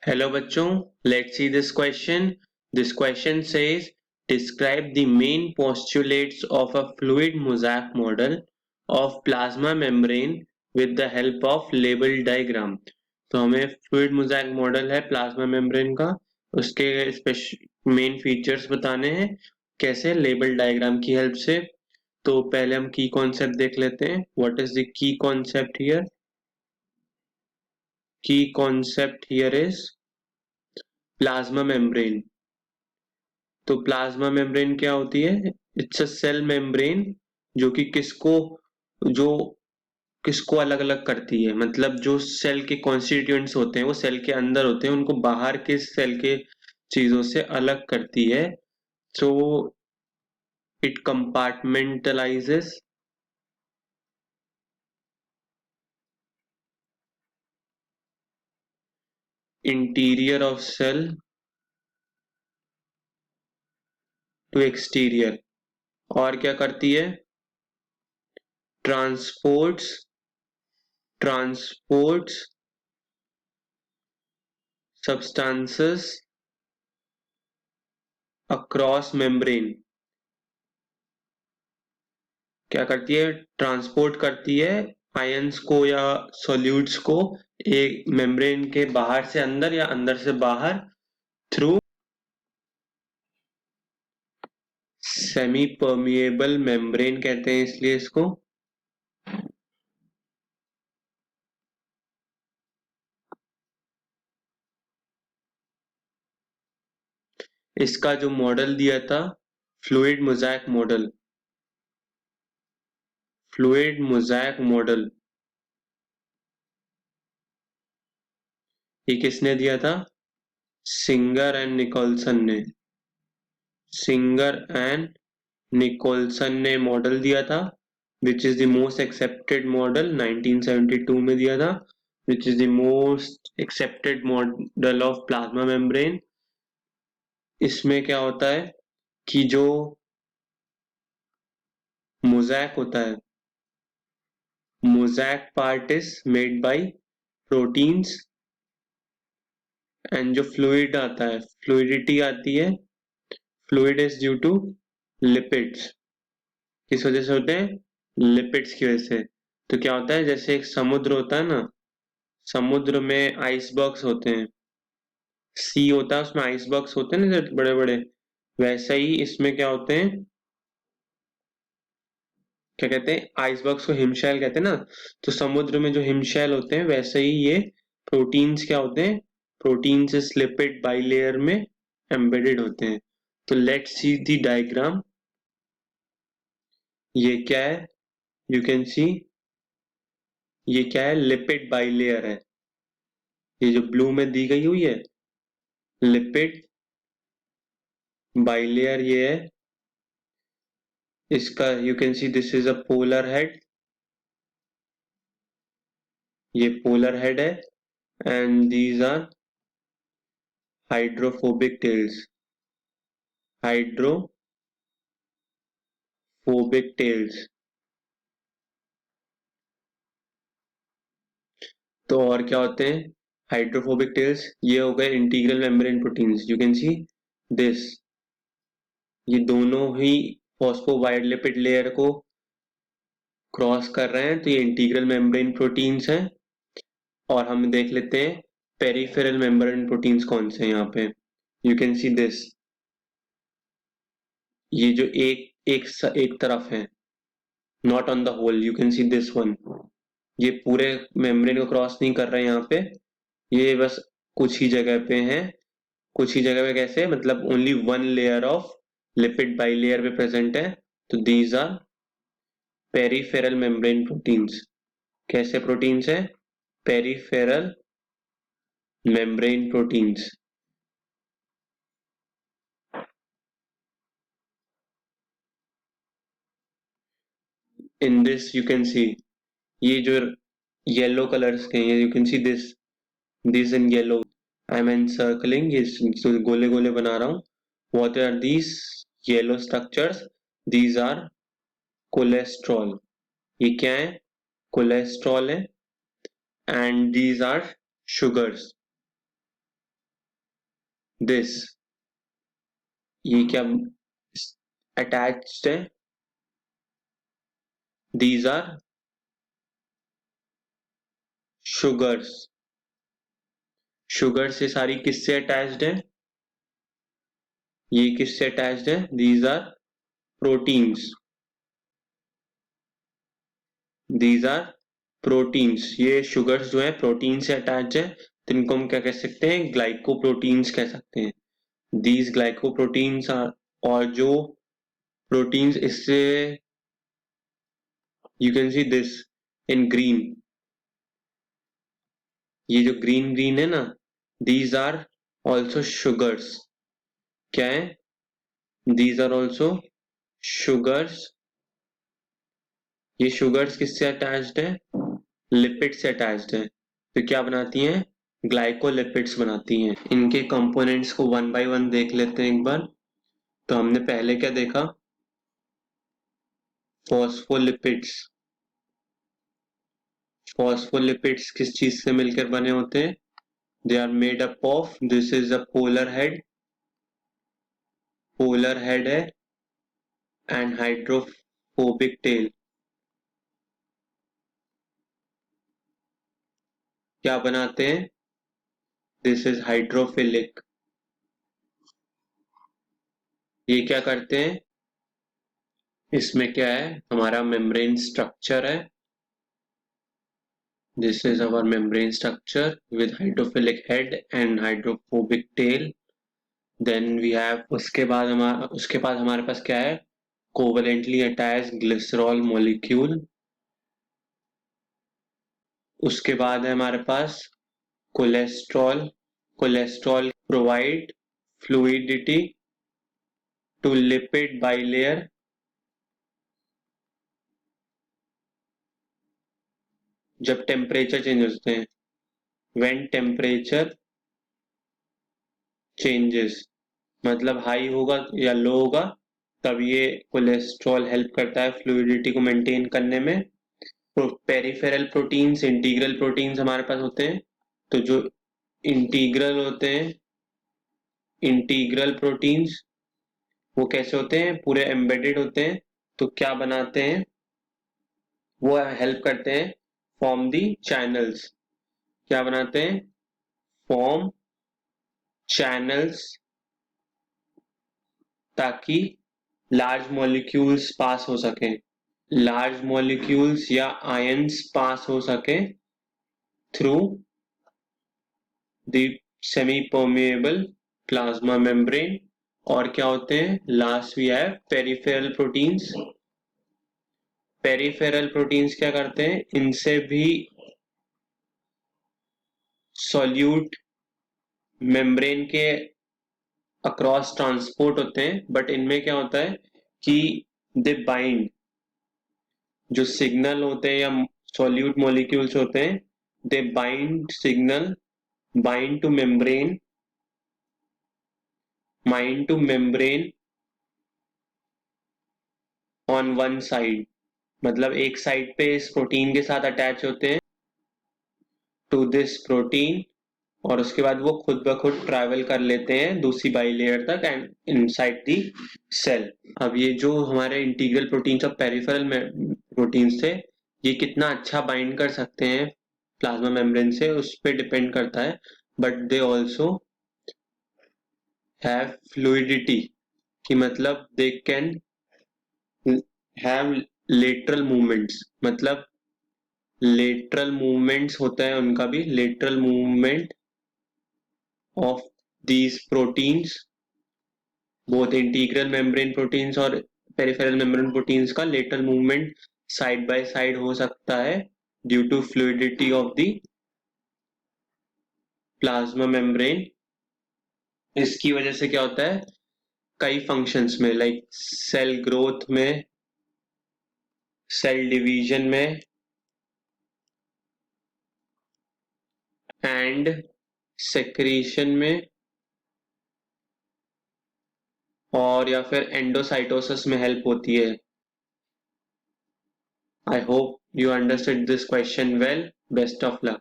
Hello बच्चों, let's see this question. This question says, describe the main postulates of a fluid mosaic model of plasma membrane with the help of label diagram. तो हमें fluid mosaic model है plasma membrane का, उसके main features बताने हैं कैसे label diagram की help से। तो पहले हम की कॉन्सेप्ट देख लेते हैं. What is the key concept here? Key concept here is plasma membrane. तो प्लाज्मा मेम्ब्रेन क्या होती है? इट्स अ सेल मेम्ब्रेन जो कि जो किसको अलग अलग करती है, मतलब जो सेल के कॉन्स्टिट्यूएंट्स होते हैं वो सेल के अंदर होते हैं, उनको बाहर के सेल के चीजों से अलग करती है. So it compartmentalises interior of cell to exterior. और क्या करती है? Transports transports substances across membrane. क्या करती है? ट्रांसपोर्ट करती है आयंस को या सॉल्यूट्स को एक मेम्ब्रेन के बाहर से अंदर या अंदर से बाहर थ्रू सेमी परमिएबल मेम्ब्रेन कहते हैं इसलिए इसको. इसका जो मॉडल दिया था fluid mosaic model, fluid mosaic model ये किसने दिया था? सिंगर एंड निकोलसन ने. सिंगर एंड निकोलसन ने मॉडल दिया था which is the most accepted model. 1972 में दिया था which is the most accepted model of plasma membrane. इसमें क्या होता है कि जो मोज़ैक होता है, mosaic part is made by proteins and जो फ्लूइड आता है, फ्लूइडिटी आती है, fluid is due to lipids. किस वजह से होते हैं? लिपिड्स की वजह से. तो क्या होता है, जैसे एक समुद्र होता है ना, समुद्र में आइसबर्ग्स होते हैं, सी होता है उसमें आइसबर्ग्स होते हैं ना बड़े बड़े, वैसा ही इसमें क्या होते हैं, क्या कहते हैं, आइसबर्ग्स को हिमशैल कहते हैं ना. तो समुद्र में जो हिमशैल होते हैं वैसे ही ये प्रोटीन्स क्या होते हैं, प्रोटीन्स इस लिपिड बाइलेयर में एम्बेडेड होते हैं. तो लेट्स सी द डायग्राम. ये क्या है? यू कैन सी ये क्या है? लिपिड बाइलेयर है. ये जो ब्लू में दी गई हुई है लिपिड बाइलेयर ये है. इसका you can see this is a polar head. ये पोलर हेड है and these are hydrophobic tails. Hydrophobic tails. तो और क्या होते हैं हाइड्रोफोबिक टेल्स? ये हो गए integral membrane proteins. You can see this. ये दोनों ही फॉस्फोबाइलिपिड लेयर को क्रॉस कर रहे हैं, तो ये इंटीग्रल मेम्ब्रेन प्रोटीन्स हैं. और हम देख लेते हैं पेरिफेरल मेम्ब्रेन प्रोटीन्स कौन से हैं यहाँ पे. You can see this. ये जो एक तरफ है, not on the whole. You can see this one. ये पूरे मेम्ब्रेन को क्रॉस नहीं कर रहे हैं यहाँ पे, ये बस कुछ ही जगह पे हैं. कुछ ही जगह पे कैसे, मतलब only one layer of lipid bilayer पे प्रेजेंट है. तो these are peripheral membrane proteins. कैसे प्रोटीन्स है? Peripheral membrane proteins. In this you can see, ये जो येलो कलर्स के हैं, you can see this in yellow. I am encircling, ये जो गोले गोले बना रहा हूँ. What are these yellow structures? These are cholesterol. ये क्या है? कोलेस्ट्रॉल है. And these are sugars. This, ये क्या अटैच्ड है? These are sugars. शुगर से सारी किससे अटैच्ड है? ये किससे अटैच्ड है? These are proteins. These are proteins. ये शुगर्स जो है प्रोटीन से अटैच है, तो इनको हम क्या कह सकते हैं? ग्लाइकोप्रोटीन्स कह सकते हैं। दीज ग्लाइकोप्रोटीन्स आर, और जो प्रोटीन्स इससे, you can see this in green, ये जो ग्रीन ग्रीन है ना, दीज आर ऑल्सो शुगर्स। क्या है? These are also sugars. ये शुगर्स किससे अटैच्ड है? लिपिड से अटैच्ड है। तो क्या बनाती हैं? ग्लाइकोलिपिड्स बनाती हैं। इनके कंपोनेंट्स को वन बाय वन देख लेते हैं एक बार। तो हमने पहले क्या देखा? फॉस्फोलिपिड्स। फॉस्फोलिपिड्स किस चीज से मिलकर बने होते हैं? They are made up of, this is a polar head, polar head है, एंड हाइड्रोफोबिक टेल। क्या बनाते हैं? This is hydrophilic. ये क्या करते हैं? इसमें क्या है? हमारा मेम्ब्रेन स्ट्रक्चर है। This is our membrane structure with hydrophilic head and hydrophobic tail. Then we have, उसके बाद हमारे पास क्या है? Covalently attached glycerol molecule. उसके बाद है हमारे पास cholesterol. Cholesterol provide fluidity to lipid bilayer. जब टेम्परेचर चेंज होते हैं, व्हेन टेम्परेचर चेंजेस, मतलब हाई होगा या लो होगा, तब ये कोलेस्ट्रॉल हेल्प करता है फ्लूइडिटी को मेंटेन करने में। पेरिफेरल प्रोटीन्स, इंटीग्रल प्रोटीन्स हमारे पास होते हैं। तो जो इंटीग्रल होते हैं, इंटीग्रल प्रोटीन्स, वो कैसे होते हैं? पूरे एम्बेडेड होते हैं। तो क्या बनाते हैं? वो हेल्प करते हैं फॉर्म दी चैनल्स। क्या बनाते हैं? फॉर्म चैनल्स, ताकि लार्ज मॉलिक्यूल्स पास हो सके, लार्ज मॉलिक्यूल्स या आयंस पास हो सके through the semi permeable plasma membrane. और क्या होते हैं? Last we have peripheral proteins. Peripheral proteins क्या करते हैं? इनसे भी सॉल्यूट मेम्ब्रेन के अक्रॉस ट्रांसपोर्ट होते हैं, बट इनमें क्या होता है कि दे बाइंड, जो सिग्नल होते हैं या सॉल्यूट मॉलिक्यूल्स होते हैं, दे bind signal, bind two membrane, mind two membrane on one side. मतलब एक साइड पे इस प्रोटीन के साथ अटैच होते हैं टू दिस प्रोटीन, और उसके बाद वो खुद ब खुद ट्रैवल कर लेते हैं दूसरी बाइलेयर तक एंड इनसाइड दी सेल। अब ये जो हमारे इंटीग्रल प्रोटीन्स और पेरिफेरल प्रोटीन्स थे, ये कितना अच्छा बाइंड कर सकते हैं प्लाज्मा मेम्ब्रेन से, उस पर डिपेंड करता है। But they also have fluidity, कि मतलब they can have lateral movements, मतलब लेटरल मूवमेंट्स होता है उनका भी, lateral movement of these proteins, both integral membrane proteins और peripheral membrane proteins का lateral movement side by side हो सकता है due to fluidity of the plasma membrane. इसकी वजह से क्या होता है? कई फंक्शंस में, लाइक सेल ग्रोथ में, सेल डिवीजन में, एंड सेक्रीशन में, और या फिर एंडोसाइटोसिस में हेल्प होती है। I hope you understood this question well. Best of luck.